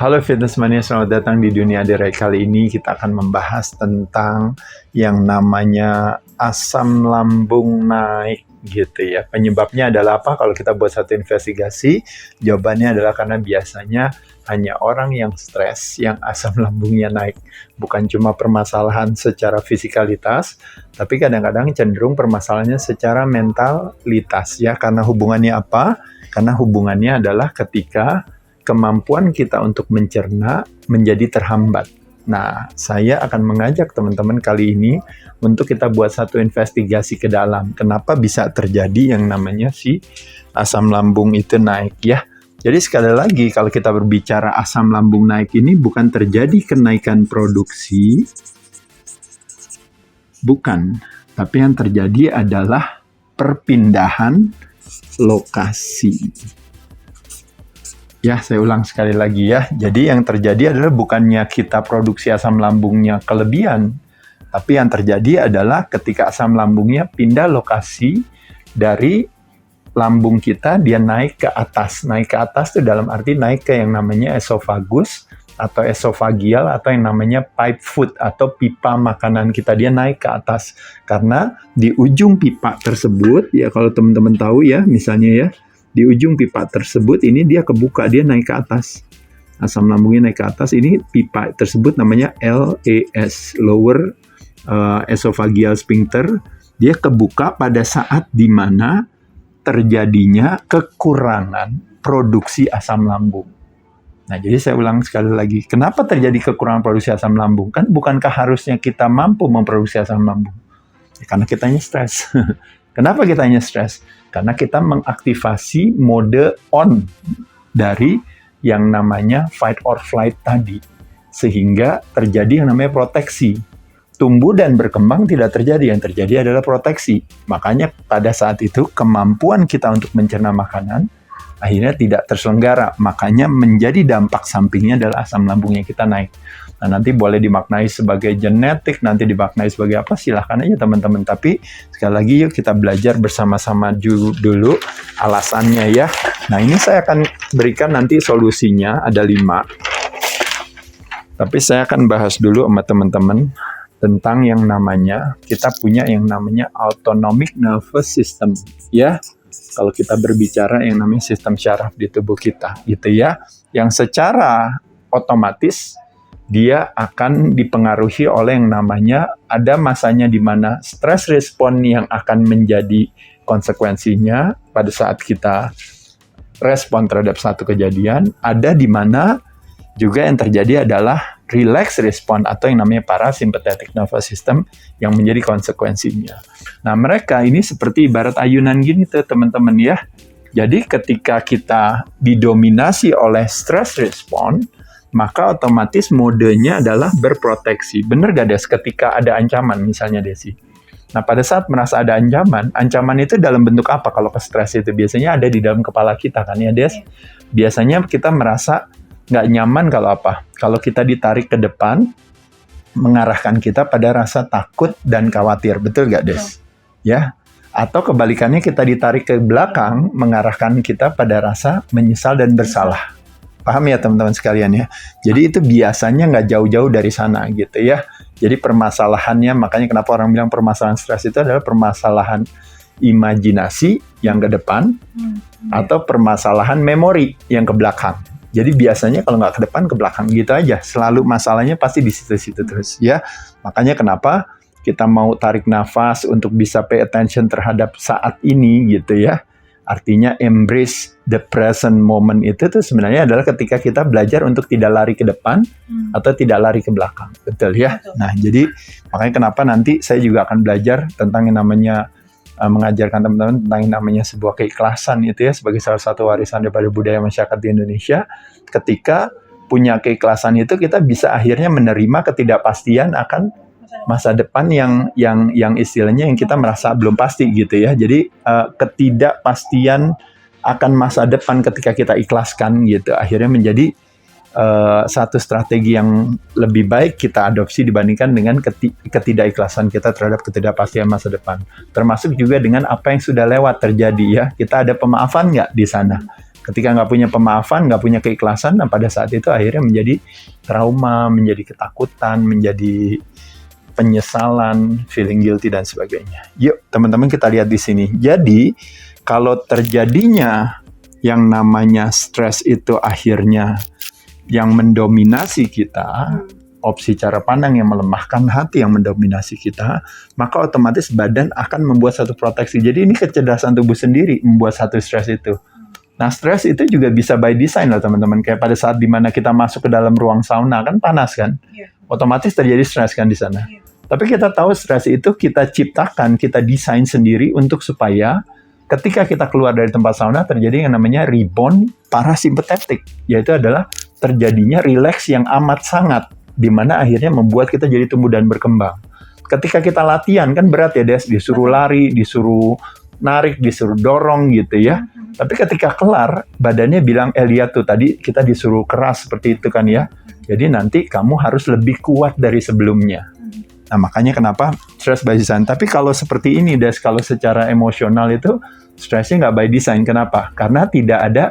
Halo Fitness Mania, selamat datang di Dunia Direct. Kali ini kita akan membahas tentang yang namanya asam lambung naik gitu ya. Penyebabnya adalah apa? Kalau kita buat satu investigasi, jawabannya adalah karena biasanya hanya orang yang stres yang asam lambungnya naik. Bukan cuma permasalahan secara fisikalitas, tapi kadang-kadang cenderung permasalahannya secara mentalitas ya. Karena hubungannya apa? Karena hubungannya adalah ketika kemampuan kita untuk mencerna menjadi terhambat. Nah, saya akan mengajak teman-teman kali ini untuk kita buat satu investigasi ke dalam. Kenapa bisa terjadi yang namanya si asam lambung itu naik ya. Jadi sekali lagi kalau kita berbicara asam lambung naik ini bukan terjadi kenaikan produksi, bukan. Tapi yang terjadi adalah perpindahan lokasi. Ya, saya ulang sekali lagi ya. Jadi yang terjadi adalah bukannya kita produksi asam lambungnya kelebihan, tapi yang terjadi adalah ketika asam lambungnya pindah lokasi dari lambung kita, dia naik ke atas. Naik ke atas itu dalam arti naik ke yang namanya esofagus atau esofagial atau yang namanya pipe food atau pipa makanan kita, dia naik ke atas. Karena di ujung pipa tersebut, ya kalau teman-teman tahu ya, misalnya ya, di ujung pipa tersebut ini dia kebuka, dia naik ke atas. Asam lambungnya naik ke atas, ini pipa tersebut namanya LES, lower esophageal sphincter. Dia kebuka pada saat di mana terjadinya kekurangan produksi asam lambung. Nah, jadi saya ulang sekali lagi. Kenapa terjadi kekurangan produksi asam lambung? Kan bukankah harusnya kita mampu memproduksi asam lambung? Ya, karena kitanya stres. Kenapa kitanya stres? Karena kita mengaktifasi mode on dari yang namanya fight or flight tadi. Sehingga terjadi yang namanya proteksi. Tumbuh dan berkembang tidak terjadi, yang terjadi adalah proteksi. Makanya pada saat itu kemampuan kita untuk mencerna makanan akhirnya tidak terselenggara. Makanya menjadi dampak sampingnya adalah asam lambungnya kita naik. Nah, nanti boleh dimaknai sebagai genetik, nanti dimaknai sebagai apa, silahkan aja teman-teman. Tapi sekali lagi yuk kita belajar bersama-sama dulu alasannya ya. Nah, ini saya akan berikan nanti solusinya, ada 5. Tapi saya akan bahas dulu sama teman-teman tentang yang namanya, kita punya yang namanya autonomic nervous system ya. Kalau kita berbicara yang namanya sistem syaraf di tubuh kita gitu ya, yang secara otomatis dia akan dipengaruhi oleh yang namanya, ada masanya di mana stress respon yang akan menjadi konsekuensinya pada saat kita respon terhadap satu kejadian, ada di mana juga yang terjadi adalah relax respon atau yang namanya parasympathetic nervous system yang menjadi konsekuensinya. Nah, mereka ini seperti ibarat ayunan gini tuh teman-teman ya. Jadi ketika kita didominasi oleh stress respon, maka otomatis modenya adalah berproteksi. Bener gak Des? Ketika ada ancaman misalnya Desi. Nah, pada saat merasa ada ancaman itu dalam bentuk apa? Kalau ke stres itu biasanya ada di dalam kepala kita kan ya Des? Biasanya kita merasa nggak nyaman kalau apa? Kalau kita ditarik ke depan, mengarahkan kita pada rasa takut dan khawatir. Betul nggak, Des? Ya. Atau kebalikannya kita ditarik ke belakang, mengarahkan kita pada rasa menyesal dan bersalah. Paham ya teman-teman sekalian ya? Jadi itu biasanya nggak jauh-jauh dari sana gitu ya. Jadi permasalahannya, makanya kenapa orang bilang permasalahan stres itu adalah permasalahan imajinasi yang ke depan, atau permasalahan memori yang ke belakang. Jadi biasanya kalau nggak ke depan, ke belakang gitu aja. Selalu masalahnya pasti di situ-situ terus ya. Makanya kenapa kita mau tarik nafas untuk bisa pay attention terhadap saat ini gitu ya. Artinya embrace the present moment itu tuh sebenarnya adalah ketika kita belajar untuk tidak lari ke depan atau tidak lari ke belakang. Betul ya? Betul. Nah, jadi makanya kenapa nanti saya juga akan belajar tentang yang namanya mengajarkan teman-teman tentang yang namanya sebuah keikhlasan itu ya, sebagai salah satu warisan daripada budaya masyarakat di Indonesia. Ketika punya keikhlasan itu kita bisa akhirnya menerima ketidakpastian akan masa depan yang istilahnya yang kita merasa belum pasti gitu ya. Jadi ketidakpastian akan masa depan ketika kita ikhlaskan gitu akhirnya menjadi satu strategi yang lebih baik kita adopsi dibandingkan dengan ketidakikhlasan kita terhadap ketidakpastian masa depan. Termasuk juga dengan apa yang sudah lewat terjadi ya. Kita ada pemaafan nggak di sana? Ketika nggak punya pemaafan, nggak punya keikhlasan, nah pada saat itu akhirnya menjadi trauma, menjadi ketakutan, menjadi penyesalan, feeling guilty, dan sebagainya. Yuk, teman-teman kita lihat di sini. Jadi, kalau terjadinya yang namanya stres itu akhirnya yang mendominasi kita, opsi cara pandang yang melemahkan hati yang mendominasi kita, maka otomatis badan akan membuat satu proteksi. Jadi ini kecerdasan tubuh sendiri membuat satu stres itu. Nah, stres itu juga bisa by design loh teman-teman. Kayak pada saat dimana kita masuk ke dalam ruang sauna kan panas kan, otomatis terjadi stres kan di sana. Tapi kita tahu stres itu kita ciptakan, kita desain sendiri untuk supaya ketika kita keluar dari tempat sauna terjadi yang namanya rebound parasimpatetik, yaitu adalah terjadinya rileks yang amat sangat, di mana akhirnya membuat kita jadi tumbuh dan berkembang. Ketika kita latihan kan berat ya Des, disuruh lari, disuruh narik, disuruh dorong gitu ya. Tapi ketika kelar, badannya bilang, lihat tuh tadi kita disuruh keras seperti itu kan ya. Jadi nanti kamu harus lebih kuat dari sebelumnya. Nah makanya kenapa stress by design. Tapi kalau seperti ini Des, kalau secara emosional itu stresnya nggak by design. Kenapa? Karena tidak ada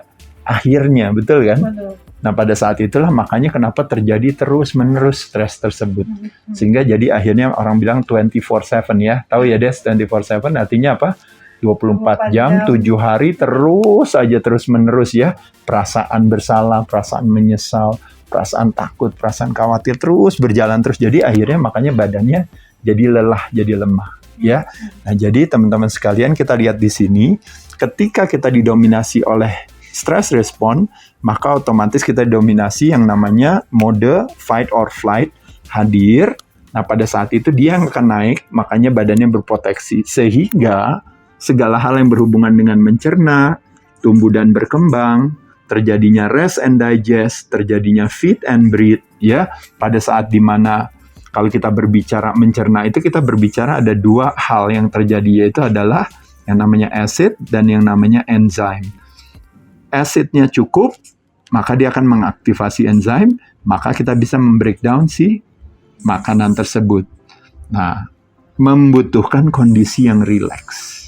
akhirnya, betul kan? Betul. Nah pada saat itulah makanya kenapa terjadi terus-menerus stres tersebut. Sehingga jadi akhirnya orang bilang 24/7 ya. Tahu ya Des, 24/7 artinya apa? 24 jam, 7 hari terus aja terus-menerus ya. Perasaan bersalah, perasaan menyesal, perasaan takut, perasaan khawatir terus berjalan terus. Jadi akhirnya makanya badannya jadi lelah, jadi lemah ya. Nah jadi teman-teman sekalian kita lihat di sini, ketika kita didominasi oleh stress response, maka otomatis kita dominasi yang namanya mode fight or flight hadir. Nah pada saat itu dia yang akan naik, makanya badannya berproteksi. Sehingga segala hal yang berhubungan dengan mencerna, tumbuh dan berkembang, terjadinya rest and digest, terjadinya feed and breathe, ya. Pada saat dimana kalau kita berbicara mencerna itu kita berbicara ada dua hal yang terjadi, yaitu adalah yang namanya acid dan yang namanya enzim. Acidnya cukup, maka dia akan mengaktifasi enzim, maka kita bisa membreakdown si makanan tersebut. Nah, membutuhkan kondisi yang rileks.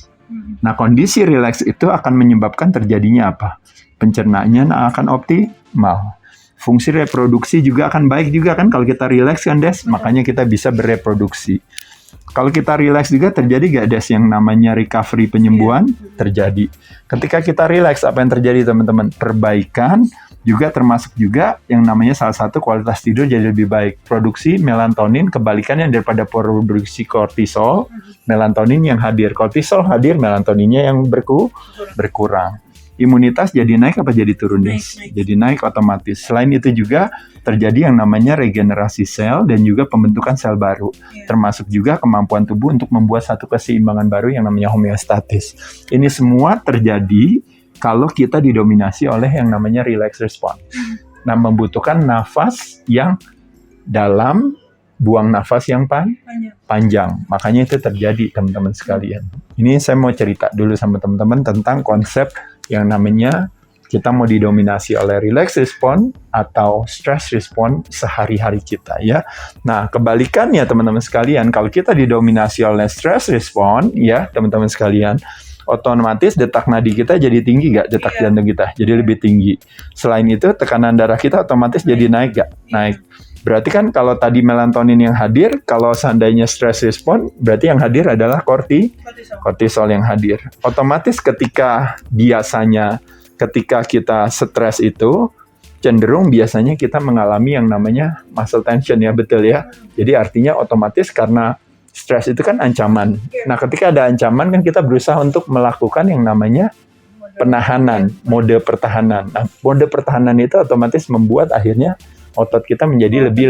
Nah, kondisi rileks itu akan menyebabkan terjadinya apa? Pencernaannya akan optimal. Fungsi reproduksi juga akan baik juga kan kalau kita rileks kan Des, makanya kita bisa bereproduksi. Kalau kita rileks juga terjadi gak Des yang namanya recovery penyembuhan? Terjadi. Ketika kita rileks apa yang terjadi teman-teman? Perbaikan juga termasuk juga yang namanya salah satu kualitas tidur jadi lebih baik. Produksi melatonin kebalikannya daripada produksi kortisol. Melatonin yang hadir, kortisol hadir, melatoninnya yang berkurang. Imunitas jadi naik apa jadi turun Des? Jadi naik otomatis. Selain itu juga terjadi yang namanya regenerasi sel dan juga pembentukan sel baru. Termasuk juga kemampuan tubuh untuk membuat satu keseimbangan baru yang namanya homeostatis. Ini semua terjadi kalau kita didominasi oleh yang namanya relax response. Nah, membutuhkan nafas yang dalam, buang nafas yang panjang. Makanya itu terjadi teman-teman sekalian. Ini saya mau cerita dulu sama teman-teman tentang konsep yang namanya kita mau didominasi oleh relax response atau stress response sehari-hari kita ya. Nah, kebalikannya teman-teman sekalian, kalau kita didominasi oleh stress response ya, teman-teman sekalian, otomatis detak nadi kita jadi tinggi gak? Detak jantung kita jadi lebih tinggi. Selain itu, tekanan darah kita otomatis jadi naik gak? Naik. Berarti kan kalau tadi melatonin yang hadir, kalau seandainya stress response, berarti yang hadir adalah kortisol yang hadir. Otomatis ketika kita stres itu, cenderung biasanya kita mengalami yang namanya muscle tension ya, betul ya. Jadi artinya otomatis karena stres itu kan ancaman. Nah ketika ada ancaman kan kita berusaha untuk melakukan yang namanya penahanan, mode pertahanan. Nah mode pertahanan itu otomatis membuat akhirnya otot kita menjadi lebih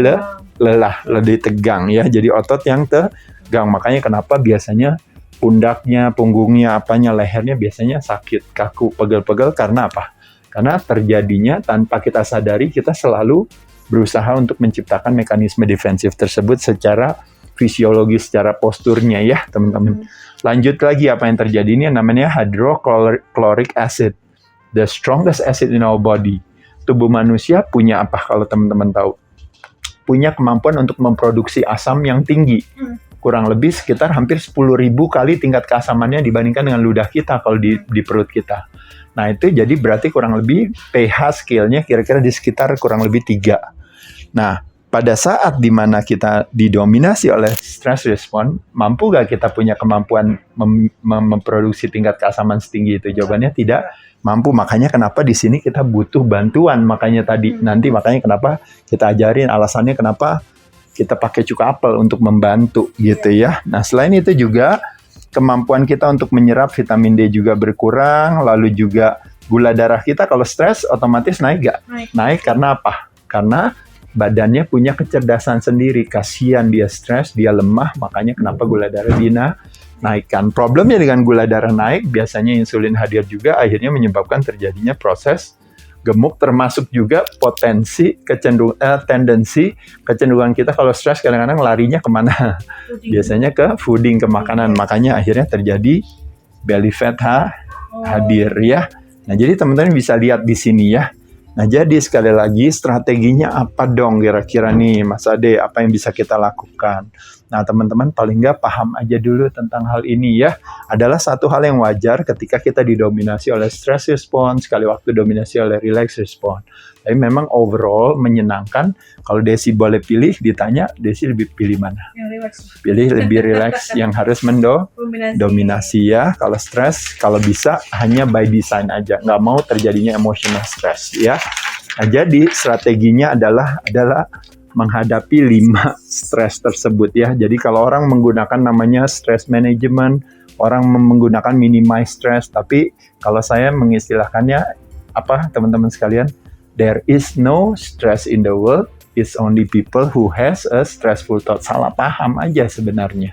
lelah, lebih tegang ya. Jadi otot yang tegang. Makanya kenapa biasanya pundaknya, punggungnya, lehernya biasanya sakit, kaku, pegel-pegel karena apa? Karena terjadinya tanpa kita sadari kita selalu berusaha untuk menciptakan mekanisme defensif tersebut secara fisiologis, secara posturnya ya teman-teman. Lanjut lagi apa yang terjadi ini yang namanya hydrochloric acid, the strongest acid in our body. Tubuh manusia punya apa kalau teman-teman tahu? Punya kemampuan untuk memproduksi asam yang tinggi. Kurang lebih sekitar hampir 10.000 kali tingkat keasamannya dibandingkan dengan ludah kita kalau di perut kita. Nah itu jadi berarti kurang lebih pH scale-nya kira-kira di sekitar kurang lebih 3. Nah pada saat dimana kita didominasi oleh stress response, mampu gak kita punya kemampuan memproduksi tingkat keasaman setinggi itu? Jawabannya tidak mampu. Makanya kenapa di sini kita butuh bantuan. Makanya tadi nanti makanya kenapa kita ajarin alasannya kenapa kita pakai cuka apel untuk membantu gitu ya. Nah selain itu juga kemampuan kita untuk menyerap vitamin D juga berkurang. Lalu juga gula darah kita kalau stres otomatis naik gak? Naik karena apa? Karena badannya punya kecerdasan sendiri. Kasihan dia stres, dia lemah, makanya kenapa gula darah dinaikkan. Problemnya dengan gula darah naik, biasanya insulin hadir juga, akhirnya menyebabkan terjadinya proses gemuk, termasuk juga potensi tendensi kecenderungan kita kalau stres kadang-kadang larinya kemana? Biasanya ke fooding, ke makanan. Makanya akhirnya terjadi belly fat hadir ya. Nah jadi teman-teman bisa lihat di sini ya. Nah jadi sekali lagi strateginya apa dong kira-kira nih Mas Ade, apa yang bisa kita lakukan? Nah teman-teman paling nggak paham aja dulu tentang hal ini ya. Adalah satu hal yang wajar ketika kita didominasi oleh stress response, sekali waktu dominasi oleh relax response. Tapi memang overall menyenangkan. Kalau Desi boleh pilih, ditanya Desi lebih pilih mana? Yang relax. Pilih lebih relax yang harus mendominasi ya. Kalau stres, kalau bisa hanya by design aja. Nggak mau terjadinya emotional stress ya. Nah jadi strateginya adalah menghadapi 5 stres tersebut ya. Jadi kalau orang menggunakan namanya stress management, orang menggunakan minimize stress. Tapi kalau saya mengistilahkannya apa teman-teman sekalian? There is no stress in the world. It's only people who has a stressful thought. Salah paham aja sebenarnya.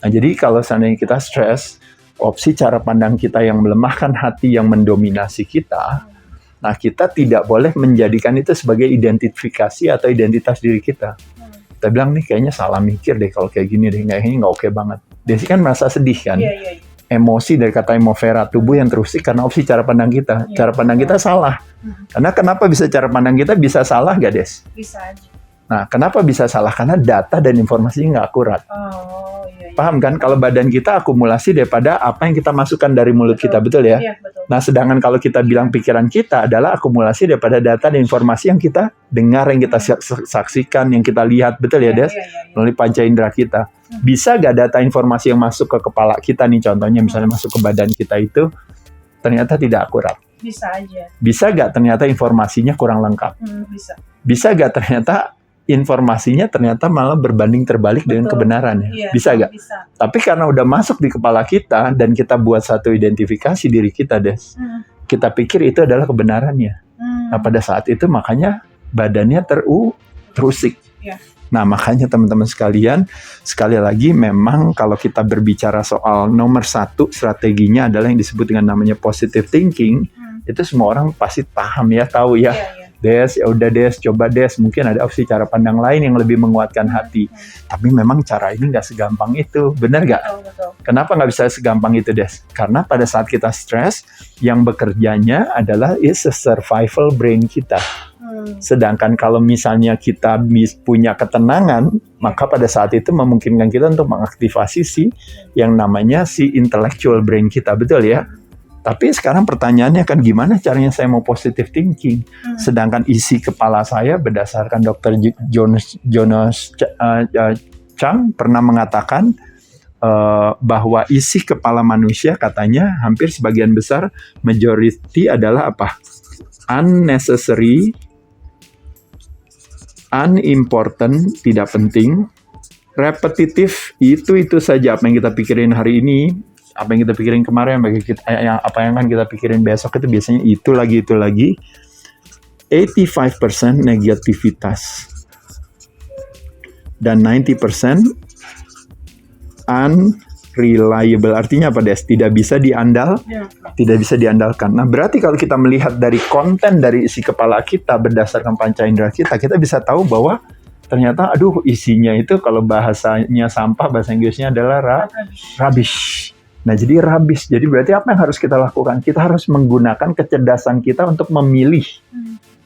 Nah jadi kalau seandainya kita stres, opsi cara pandang kita yang melemahkan hati yang mendominasi kita, nah kita tidak boleh menjadikan itu sebagai identifikasi atau identitas diri kita. Kita bilang nih kayaknya salah mikir deh kalau kayak gini deh, kayaknya nggak oke banget. Desi kan merasa sedih kan? Emosi dari kata emofera, tubuh yang terusik karena opsi cara pandang kita. Cara pandang kita salah. Karena kenapa bisa cara pandang kita bisa salah gak Des? Bisa aja. Nah kenapa bisa salah? Karena data dan informasinya nggak akurat. Paham kan? Kalau badan kita akumulasi daripada apa yang kita masukkan dari mulut kita, betul ya? Iya, betul. Nah, sedangkan kalau kita bilang pikiran kita adalah akumulasi daripada data dan informasi yang kita dengar, yang kita saksikan, yang kita lihat, betul ya, Des? Melalui panca indera kita. Bisa gak data informasi yang masuk ke kepala kita nih, contohnya misalnya masuk ke badan kita itu, ternyata tidak akurat? Bisa aja. Bisa gak ternyata informasinya kurang lengkap? Bisa. Bisa gak ternyata informasinya ternyata malah berbanding terbalik dengan kebenarannya? Iya, bisa gak? Bisa. Tapi karena udah masuk di kepala kita dan kita buat satu identifikasi diri kita, Des, kita pikir itu adalah kebenarannya. Nah pada saat itu makanya badannya terusik. Nah makanya teman-teman sekalian, sekali lagi memang kalau kita berbicara soal nomor 1 strateginya adalah yang disebut dengan namanya positive thinking. Itu semua orang pasti paham ya, tahu ya. Des, ya udah Des, coba Des, mungkin ada opsi cara pandang lain yang lebih menguatkan hati. Tapi memang cara ini nggak segampang itu, benar nggak? Betul. Kenapa nggak bisa segampang itu Des? Karena pada saat kita stres, yang bekerjanya adalah is a survival brain kita. Sedangkan kalau misalnya kita punya ketenangan, maka pada saat itu memungkinkan kita untuk mengaktifasi yang namanya intellectual brain kita, betul ya? Tapi sekarang pertanyaannya kan gimana caranya saya mau positive thinking? Sedangkan isi kepala saya berdasarkan Dr. Jonas Chang pernah mengatakan bahwa isi kepala manusia katanya hampir sebagian besar majority adalah apa? Unnecessary, unimportant, tidak penting, repetitif, itu saja apa yang kita pikirin hari ini. Apa yang kita pikirin kemarin, apa yang akan kita pikirin besok itu biasanya itu lagi. 85% negativitas dan 90% unreliable. Artinya apa, Des? Tidak bisa diandalkan. Nah, berarti kalau kita melihat dari konten dari isi kepala kita berdasarkan panca indera kita bisa tahu bahwa ternyata isinya itu kalau bahasanya sampah, bahasa Inggrisnya adalah rubbish. Nah, jadi rubbish. Jadi berarti apa yang harus kita lakukan? Kita harus menggunakan kecerdasan kita untuk memilih,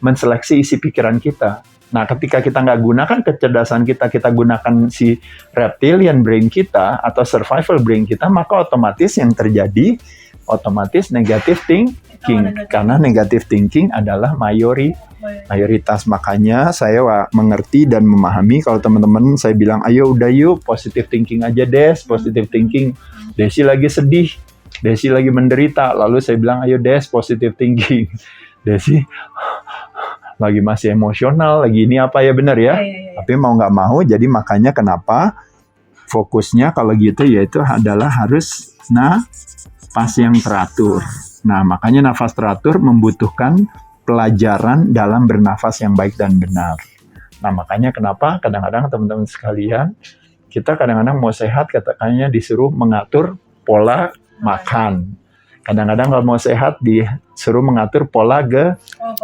menseleksi isi pikiran kita. Nah, ketika kita nggak gunakan kecerdasan kita gunakan si reptilian brain kita atau survival brain kita, maka otomatis yang terjadi, negative thinking. Karena negative thinking adalah mayoritas. Makanya saya mengerti dan memahami kalau teman-teman saya bilang, ayo udah yuk positive thinking aja Des, positive thinking. Desi lagi sedih, Desi lagi menderita. Lalu saya bilang, ayo Des, positive thinking. Desi lagi masih emosional, lagi ini apa ya, benar ya? Tapi mau nggak mau, jadi makanya kenapa fokusnya kalau gitu yaitu adalah harus nafas yang teratur. Nah, makanya nafas teratur membutuhkan pelajaran dalam bernafas yang baik dan benar. Nah, makanya kenapa kadang-kadang teman-teman sekalian, kita kadang-kadang mau sehat, katanya disuruh mengatur pola makan. Kadang-kadang kalau mau sehat disuruh mengatur pola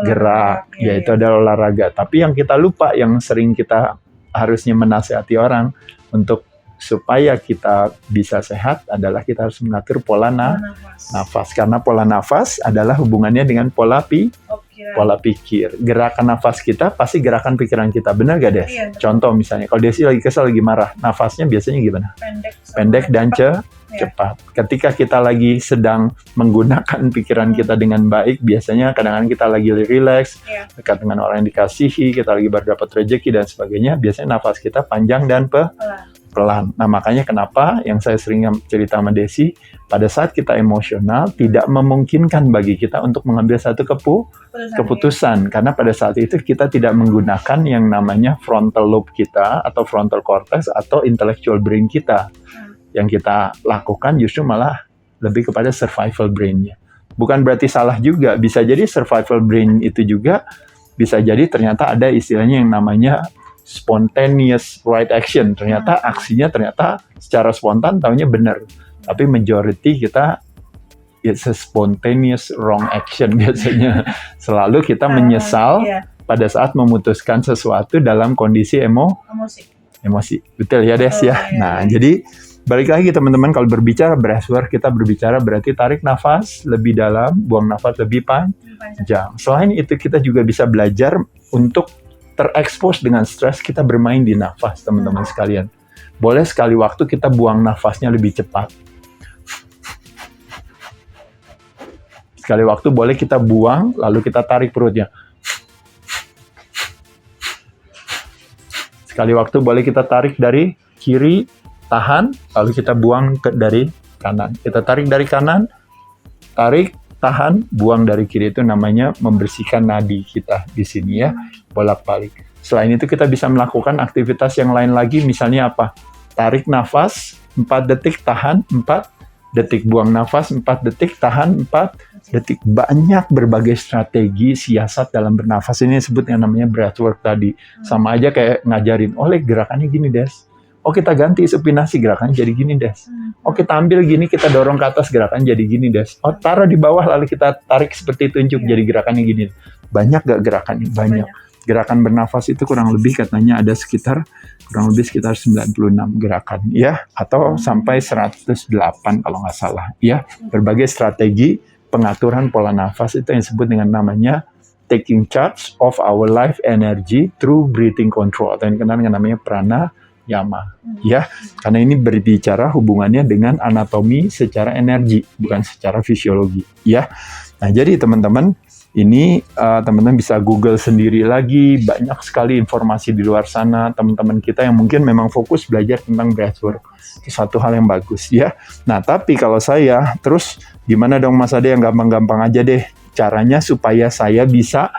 gerak, yaitu adalah olahraga. Tapi yang kita lupa, yang sering kita harusnya menasihati orang untuk supaya kita bisa sehat adalah kita harus mengatur pola nafas. Karena pola nafas adalah hubungannya dengan pola pikir. Gerakan nafas kita pasti gerakan pikiran kita. Benar gak, Des? Iya, contoh misalnya, kalau Desi lagi kesal, lagi marah, nafasnya biasanya gimana? Pendek dan cepat. Ketika kita lagi sedang menggunakan pikiran kita dengan baik, biasanya kadang-kadang kita lagi relax, dekat dengan orang yang dikasihi, kita lagi baru dapat rezeki dan sebagainya, biasanya nafas kita panjang dan pelan. Nah, makanya kenapa yang saya sering cerita sama Desi, pada saat kita emosional, tidak memungkinkan bagi kita untuk mengambil satu keputusan. Karena pada saat itu kita tidak menggunakan yang namanya frontal lobe kita, atau frontal cortex, atau intellectual brain kita. Yang kita lakukan justru malah lebih kepada survival brain-nya. Bukan berarti salah juga, bisa jadi survival brain itu juga, bisa jadi ternyata ada istilahnya yang namanya spontaneous right action. Ternyata aksinya secara spontan taunya benar. Tapi majority kita it's a spontaneous wrong action biasanya. Selalu kita menyesal pada saat memutuskan sesuatu dalam kondisi emosi. Betul ya, Des ya. Nah, jadi balik lagi teman-teman, kalau berbicara breathwork, kita berbicara berarti tarik nafas lebih dalam, buang nafas lebih panjang. Selain itu kita juga bisa belajar untuk terekspos dengan stres, kita bermain di nafas, teman-teman sekalian. Boleh sekali waktu kita buang nafasnya lebih cepat. Sekali waktu boleh kita buang, lalu kita tarik perutnya. Sekali waktu boleh kita tarik dari kiri, tahan, lalu kita buang dari kanan. Kita tarik dari kanan, tarik, tahan, buang dari kiri. Itu namanya membersihkan nadi kita di sini ya, bolak-balik. Selain itu kita bisa melakukan aktivitas yang lain lagi, misalnya apa? Tarik nafas 4 detik, tahan 4 detik, buang nafas 4 detik, tahan 4 detik. Banyak berbagai strategi siasat dalam bernafas. Ini disebut yang namanya breathwork tadi. Sama aja kayak ngajarin, oleh gerakannya gini, Des. Oh, kita ganti supinasi, gerakannya jadi gini, Des. Oh, kita ambil gini, kita dorong ke atas, gerakannya jadi gini, Des. Oh, taruh di bawah, lalu kita tarik seperti tunjuk, jadi gerakannya gini. Banyak gak gerakannya? Banyak. Gerakan bernafas itu kurang lebih katanya ada sekitar 96 gerakan ya, atau sampai 108 kalau nggak salah ya. Berbagai strategi pengaturan pola nafas itu yang disebut dengan namanya taking charge of our life energy through breathing control, atau yang dikenal dengan namanya pranayama ya. Karena ini berbicara hubungannya dengan anatomi secara energi, bukan secara fisiologi ya. Nah, jadi teman-teman, ini teman-teman bisa Google sendiri lagi, banyak sekali informasi di luar sana. Teman-teman kita yang mungkin memang fokus belajar tentang breathwork, itu satu hal yang bagus ya. Nah, tapi kalau saya terus, gimana dong Mas Ade, yang gampang-gampang aja deh caranya supaya saya bisa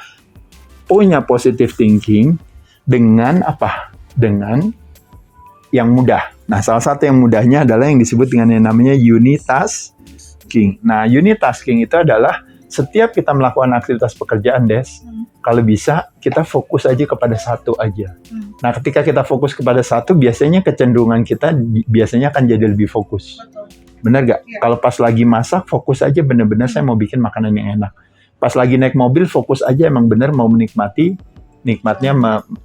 punya positive thinking dengan apa? Dengan yang mudah. Nah, salah satu yang mudahnya adalah yang disebut dengan yang namanya unitasking. Nah, unitasking itu adalah setiap kita melakukan aktivitas pekerjaan, Des, kalau bisa kita fokus aja kepada satu aja. Nah, ketika kita fokus kepada satu, biasanya kecenderungan kita biasanya akan jadi lebih fokus. Betul. Benar gak? Ya. Kalau pas lagi masak, fokus aja benar-benar saya mau bikin makanan yang enak. Pas lagi naik mobil, fokus aja emang benar mau nikmatnya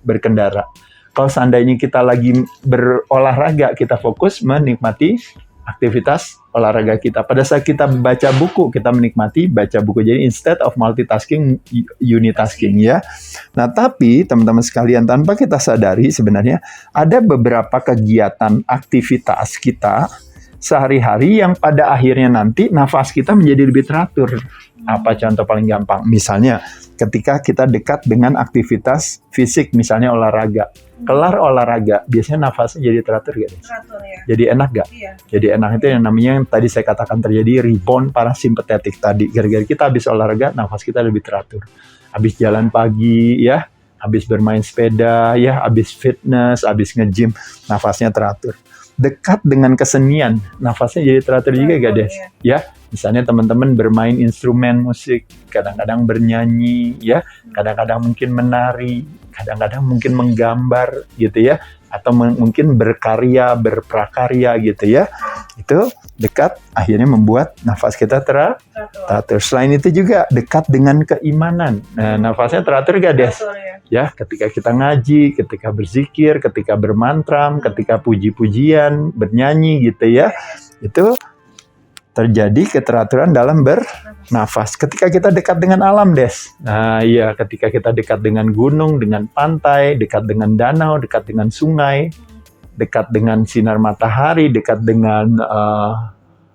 berkendara. Kalau seandainya kita lagi berolahraga, kita fokus menikmati aktivitas olahraga kita. Pada saat kita baca buku, kita menikmati baca buku. Jadi instead of multitasking, unitasking ya. Nah, tapi teman-teman sekalian, tanpa kita sadari sebenarnya ada beberapa kegiatan aktivitas kita sehari-hari yang pada akhirnya nanti nafas kita menjadi lebih teratur. Apa contoh paling gampang? Misalnya ketika kita dekat dengan aktivitas fisik, misalnya olahraga. Kelar olahraga, biasanya nafasnya jadi teratur gak? Teratur ya. Jadi enak gak? Iya. Jadi enak itu yang namanya yang tadi saya katakan terjadi rebound parasimpatetik tadi. Gara-gara kita habis olahraga, nafas kita lebih teratur. Habis jalan pagi ya, habis bermain sepeda ya, habis fitness, habis nge-gym, nafasnya teratur. Dekat dengan kesenian, nafasnya jadi teratur juga gak, Des? Ya, misalnya teman-teman bermain instrumen musik, kadang-kadang bernyanyi ya, kadang-kadang mungkin menari, kadang-kadang mungkin menggambar gitu ya, atau mungkin berkarya, berprakarya gitu ya. Itu dekat, akhirnya membuat nafas kita teratur. Selain itu juga dekat dengan keimanan. Nah, nafasnya teratur gak, Des? Ya, ketika kita ngaji, ketika berzikir, ketika bermantram, ketika puji-pujian, bernyanyi gitu ya. Itu terjadi keteraturan dalam bernafas. Ketika kita dekat dengan alam, Des. Nah, iya, ketika kita dekat dengan gunung, dengan pantai, dekat dengan danau, dekat dengan sungai, dekat dengan sinar matahari, dekat dengan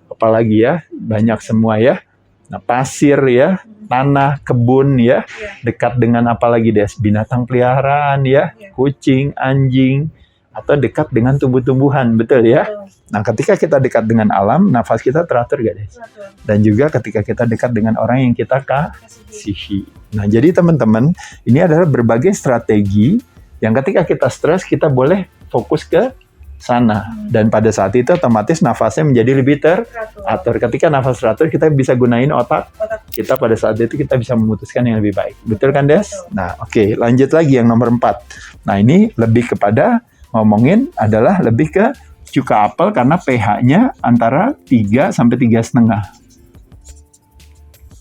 apa lagi ya? Banyak semua ya. Nah, pasir ya, tanah, kebun ya, dekat dengan apa lagi, Des? Binatang peliharaan ya, kucing, anjing, atau dekat dengan tumbuh-tumbuhan, betul ya? Nah, ketika kita dekat dengan alam, nafas kita teratur gak, Des? Dan juga ketika kita dekat dengan orang yang kita kasihi. Nah, jadi teman-teman, ini adalah berbagai strategi yang ketika kita stres, kita boleh fokus ke sana. Dan pada saat itu otomatis nafasnya menjadi lebih teratur. Ketika nafas teratur, kita bisa gunain otak kita pada saat itu, kita bisa memutuskan yang lebih baik. Betul kan, Des? Nah, oke, lanjut lagi yang nomor 4. Nah, ini lebih kepada ngomongin adalah lebih ke cuka apel karena pH-nya antara 3 sampai 3,5.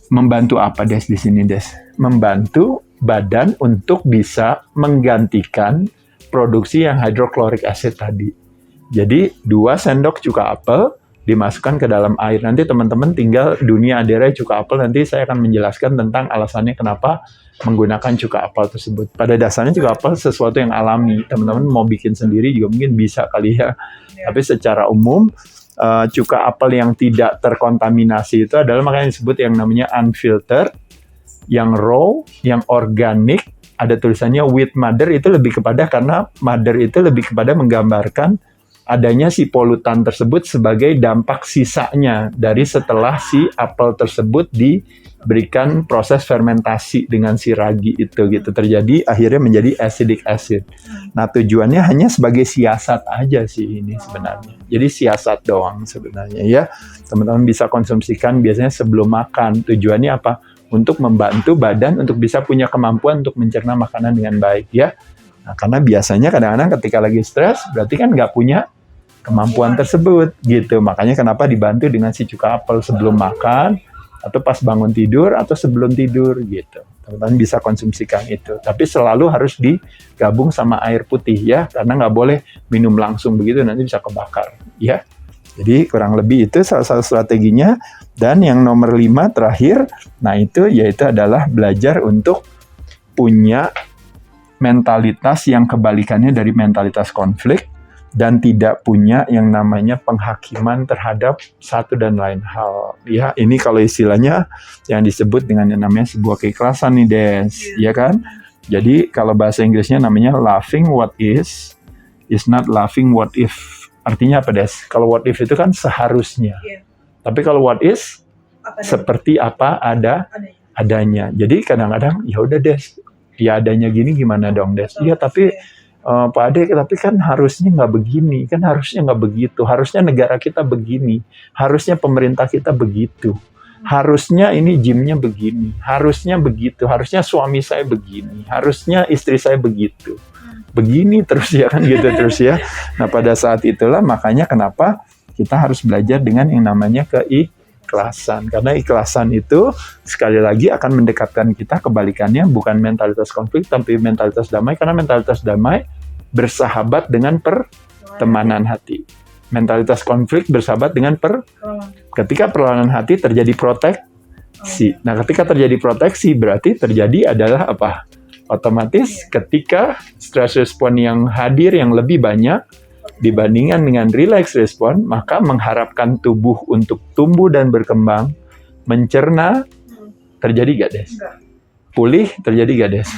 Membantu apa, Des, di sini, Des? Membantu badan untuk bisa menggantikan produksi yang hydrochloric acid tadi. Jadi 2 sendok cuka apel dimasukkan ke dalam air. Nanti teman-teman tinggal dunia aderai cuka apel, nanti saya akan menjelaskan tentang alasannya kenapa menggunakan cuka apel tersebut. Pada dasarnya cuka apel sesuatu yang alami. Teman-teman mau bikin sendiri juga mungkin bisa kali ya. Tapi secara umum cuka apel yang tidak terkontaminasi itu adalah makanya disebut yang namanya unfiltered, yang raw, yang organik. Ada tulisannya with mother, itu lebih kepada karena mother itu lebih kepada menggambarkan adanya si polutan tersebut sebagai dampak sisanya dari setelah si apel tersebut diberikan proses fermentasi dengan si ragi itu gitu, terjadi akhirnya menjadi acidic acid. Nah, tujuannya hanya sebagai siasat aja sih ini sebenarnya. Jadi siasat doang sebenarnya ya. Teman-teman bisa konsumsikan biasanya sebelum makan. Tujuannya apa? Untuk membantu badan untuk bisa punya kemampuan untuk mencerna makanan dengan baik ya. Nah, karena biasanya kadang-kadang ketika lagi stres, berarti kan nggak punya kemampuan tersebut gitu. Makanya kenapa dibantu dengan si cuka apel sebelum makan, atau pas bangun tidur, atau sebelum tidur gitu. Teman-teman bisa konsumsikan itu. Tapi selalu harus digabung sama air putih ya, karena nggak boleh minum langsung begitu, nanti bisa kebakar ya. Jadi kurang lebih itu salah satu strateginya. Dan yang nomor 5 terakhir, nah itu yaitu adalah belajar untuk punya mentalitas yang kebalikannya dari mentalitas konflik dan tidak punya yang namanya penghakiman terhadap satu dan lain hal. Ya, ini kalau istilahnya yang disebut dengan yang namanya sebuah keikhlasan nih, Des, ya kan? Jadi kalau bahasa Inggrisnya namanya loving what is not loving what if. Artinya apa, Des? Kalau what if itu kan seharusnya. Tapi kalau what is seperti apa adanya. Jadi kadang-kadang ya udah, Des, ya adanya gini gimana dong, Des? Iya, tapi Pak Ade, tapi kan harusnya nggak begini, kan harusnya nggak begitu, harusnya negara kita begini, harusnya pemerintah kita begitu, harusnya ini gymnya begini, harusnya begitu, harusnya suami saya begini, harusnya istri saya begitu, begini terus ya kan gitu terus ya. Nah, pada saat itulah makanya kenapa kita harus belajar dengan yang namanya keikhlasan. Karena ikhlasan itu sekali lagi akan mendekatkan kita, kebalikannya bukan mentalitas konflik tapi mentalitas damai, karena mentalitas damai bersahabat dengan pertemanan hati. Mentalitas konflik bersahabat dengan ketika perlawanan hati terjadi proteksi. Nah, ketika terjadi proteksi berarti terjadi adalah apa? Otomatis ketika stress response yang hadir yang lebih banyak dibandingkan dengan relax respon, maka mengharapkan tubuh untuk tumbuh dan berkembang, mencerna terjadi gak, Des? Enggak. Pulih terjadi gak, Des?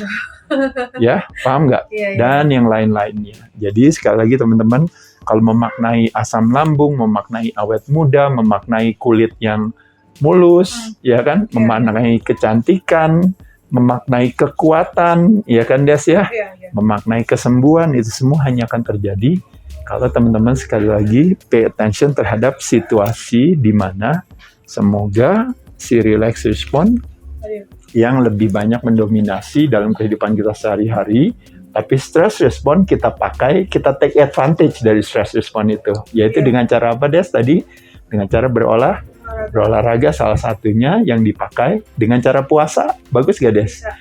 Ya, paham nggak? Iya, iya. Dan yang lain-lainnya. Jadi sekali lagi teman-teman, kalau memaknai asam lambung, memaknai awet muda, memaknai kulit yang mulus, ya kan? Iya, Memaknai kecantikan, memaknai kekuatan, ya kan, Des ya? Iya, iya. Memaknai kesembuhan, itu semua hanya akan terjadi kalau teman-teman sekali lagi pay attention terhadap situasi di mana semoga si relax response Aduh. yang lebih banyak mendominasi dalam kehidupan kita sehari-hari, tapi stress response kita pakai, kita take advantage dari stress response itu, yaitu Iya. dengan cara apa, Des? Tadi dengan cara berolahraga salah satunya yang dipakai, dengan cara puasa, bagus gak, Des? Bisa.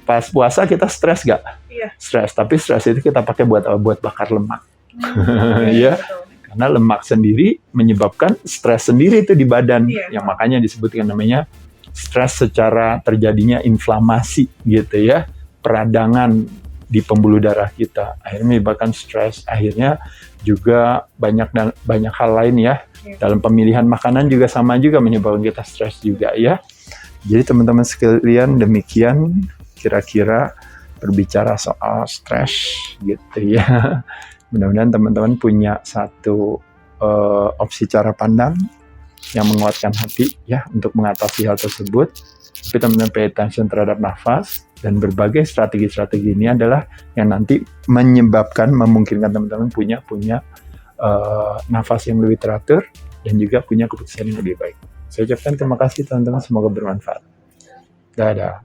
Pas puasa kita stres gak? Iya. Stres, tapi stres itu kita pakai buat apa? Buat bakar lemak. Iya, Ya. betul. Karena lemak sendiri menyebabkan stres sendiri itu di badan, Iya. yang makanya disebutkan namanya stres secara terjadinya inflamasi gitu ya, peradangan di pembuluh darah kita, akhirnya menyebabkan stres, akhirnya juga banyak hal lain ya, Iya. dalam pemilihan makanan juga sama juga menyebabkan kita stres juga ya. Jadi teman-teman sekalian, demikian kira-kira berbicara soal stres gitu ya. Mudah-mudahan teman-teman punya satu opsi cara pandang yang menguatkan hati ya untuk mengatasi hal tersebut. Tapi teman-teman pay attention terhadap nafas, dan berbagai strategi-strategi ini adalah yang nanti memungkinkan teman-teman punya nafas yang lebih teratur dan juga punya keputusan yang lebih baik. Saya ucapkan terima kasih teman-teman, semoga bermanfaat. Dadah.